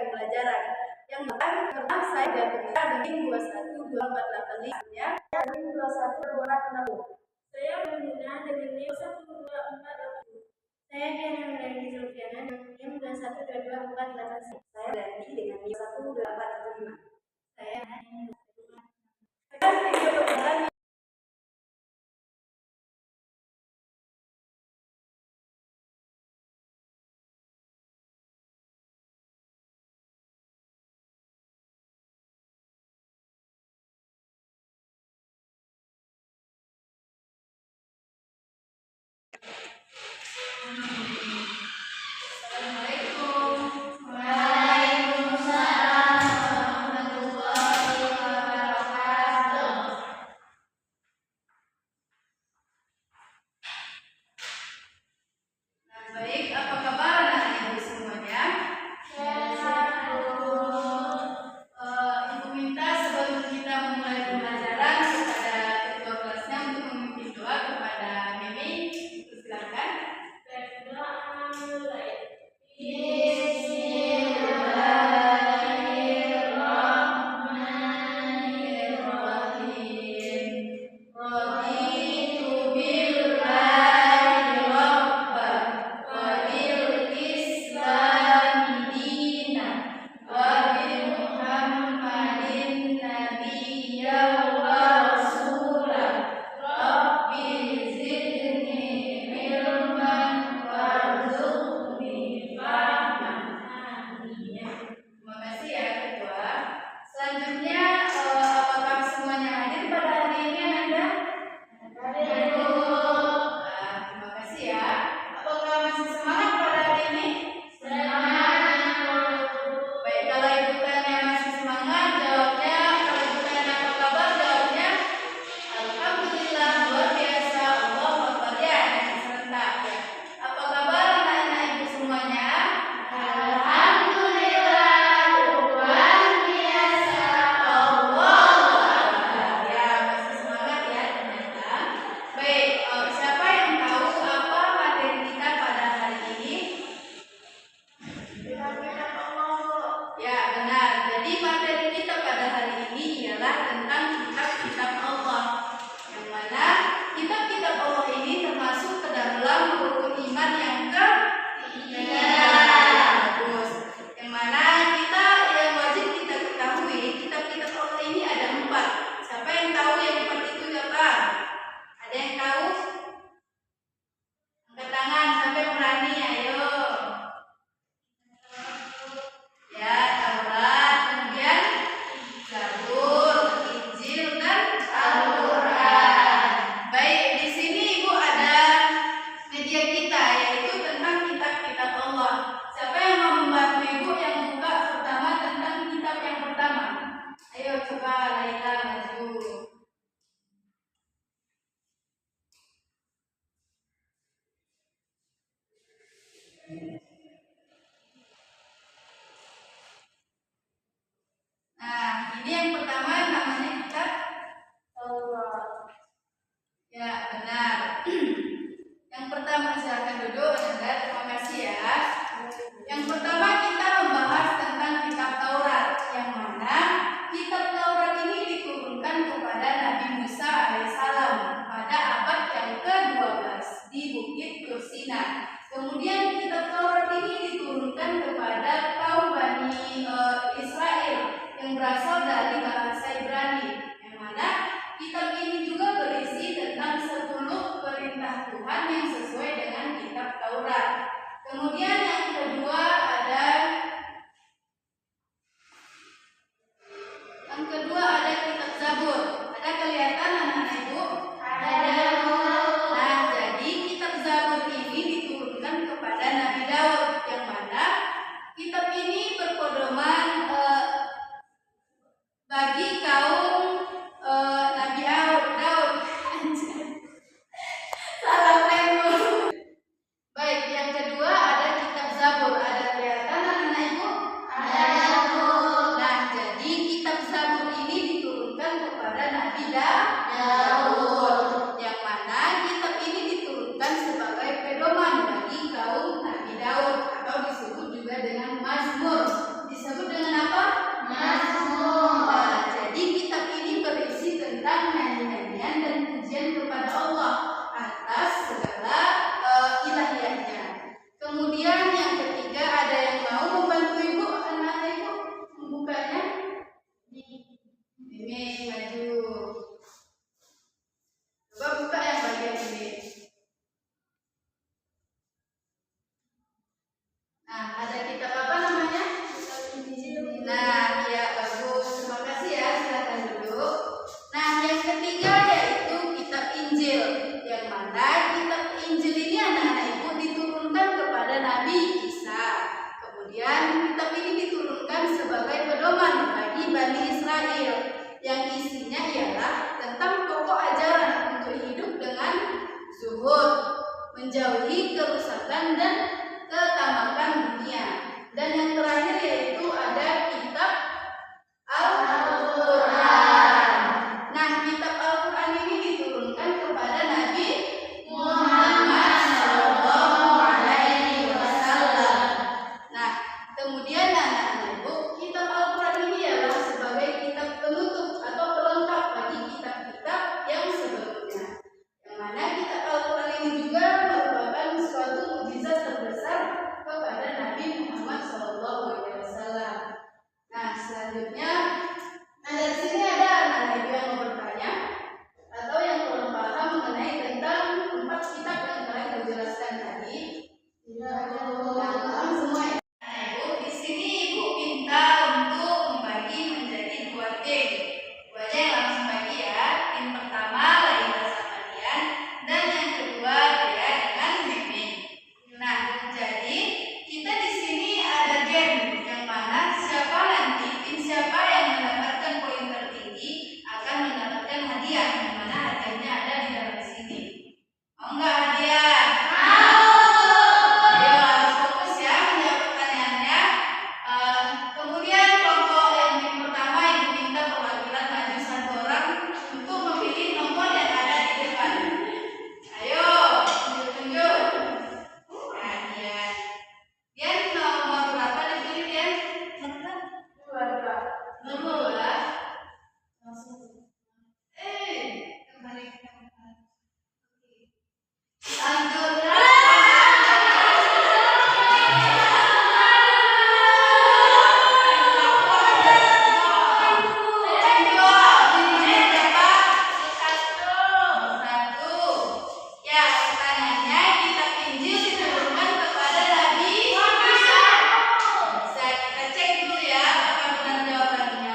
pembelajaran. Yang pernah saya gabungkan dengan 212485 ya. 212460. Saya menggunakan dengan NIM 12480. Saya Diana Melani Zulfiana dengan NIM 2122489. Saya Dandi dengan NIM 12415. Saya video pembelajaran. Ini yang pertama namanya kitab Taurat. Ya, benar. Yang pertama silakan duduk Anda. Terima kasih ya. Yang pertama kita membahas tentang kitab Taurat, yang mana kitab Taurat ini diturunkan kepada Nabi Musa alaihissalam pada abad yang ke-12 di Bukit Tur Sina. Kemudian kitab Taurat ini diturunkan kepada kaum Bani Israel yang berasal dari bahasa Ibrani, yang mana kitab ini juga berisi tentang 10 perintah Tuhan yang sesuai dengan kitab Taurat. Kemudian yang kedua ada kitab Zabur. Ada kelihatan anak-anak ibu? Ada. Nah, jadi kitab Zabur ini diturunkan kepada Nabi Daud, yang mana kitab ini berpedoman bagi kaum Nabi Daud. Salah lemu. Baik, yang kedua ada kitab Zabur. Ada kelihatan anak-anak ibu? Ada. Nah, jadi kitab Zabur ini diturunkan kepada Nabi Daud, yang mana kitab ini diturunkan sebagai pedoman bagi kaum Nabi Daud, atau disebut juga dengan Mazmur. Disebut kesehatan dan ketamatan dunia. Dan yang terakhir yaitu ada kitab Al-Quran. Nah, kitab Al-Quran ini diturunkan kepada Nabi Muhammad SAW. Nah, kemudian anak-anak ibu, kitab Al-Quran ini adalah sebagai kitab penutup atau pelengkap bagi kitab-kitab yang sebelumnya. Yang mana kitab Al-Quran ini juga merupakan suatu mukjizat terbesar kepada Nabi Muhammad SAW. Nah, selanjutnya, di sini ada anak-anak ibu yang mau bertanya atau yang belum paham mengenai tentang 4 kitab yang telah dijelaskan tadi. Paham semua ya? Nah, ibu, di sini ibu minta untuk membagi menjadi 2 tim. Ibu aja yang langsung bagi ya. Tim pertama Laila sama Dian, dan yang kedua Dea dengan Mimin. Nah, jadi kita di sini ada game yang mana siapa yang mendapatkan poin tertinggi akan mendapatkan hadiah, yang mana hadiahnya ada di dalam sini. Mau nggak hadiah? Ayo harus fokus ya menjawab pertanyaannya. Kemudian kelompok yang tim pertama ibu minta perwakilan maju 1 orang untuk memilih nomor yang ada di depan. Ayo tunjuk. Nah, Dian nomor berapa dipilih Dian? Nomor 2. Kembali ke tempat. Lanjut. Ya, pertanyaannya kitab Injil diturunkan kepada Nabi Musa. Bisa kita cek dulu ya apakah benar jawabannya.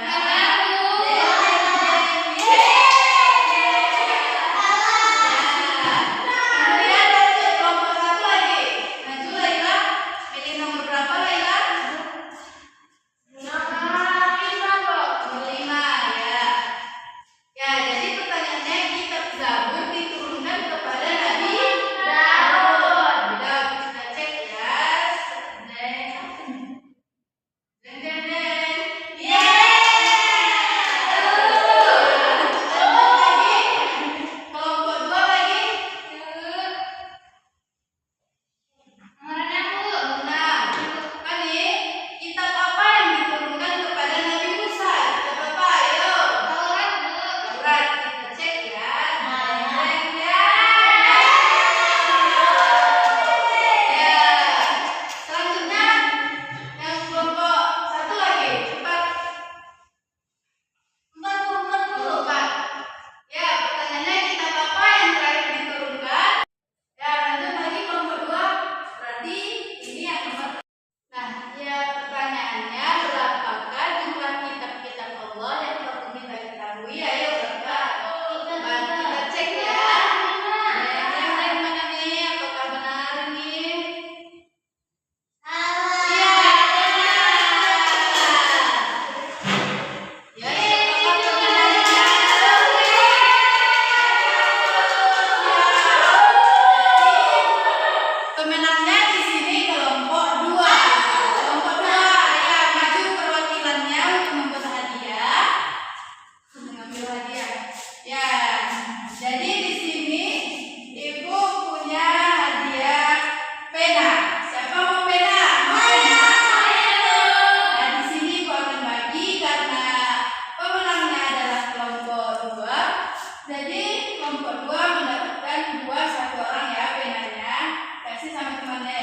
Kemudian lanjut kelompok 1 lagi. Maju Laila, pilih nomor berapa Laila? Nomor 5 ya. Ya, jadi pertanyaannya kitab Zabur diturunkan kepada Nabi Daud. Udah kita cek ya. Deng. Lagi. Kelompok 2 lagi. Nah, Fani, kitab apa yang diturunkan kepada Nabi Musa? Kitab apa? Ayo. Taurat. Kita cek ya. Ya. Selanjutnya yang kelompok 1 lagi. Cepat. 44. Ya, pertanyaannya kitab apa yang terakhir diturunkan? Ya, lanjut lagi kelompok 2. Berarti ini yang nomor. Nah, ya pertanyaannya berapakah jumlah kitab-kitab Allah yang perlu kita ketahui? Ayo berapa? Bantu kita cek ya. Yang mana nih? Apakah benar nih? Iya, benar. Ya, pemenangnya di sini kelompok 2. Kelompok 2 ya, maju perwakilannya untuk membuat hadiah. Mengambil hadiah. Ya. Jadi di sini ibu punya hadiah pena. Siapa mau pena? Nah, di sini ibu akan bagi karena pemenangnya adalah kelompok 2. Jadi kelompok 2 mendapatkan 1 orang ya penanya. Kasih sama temannya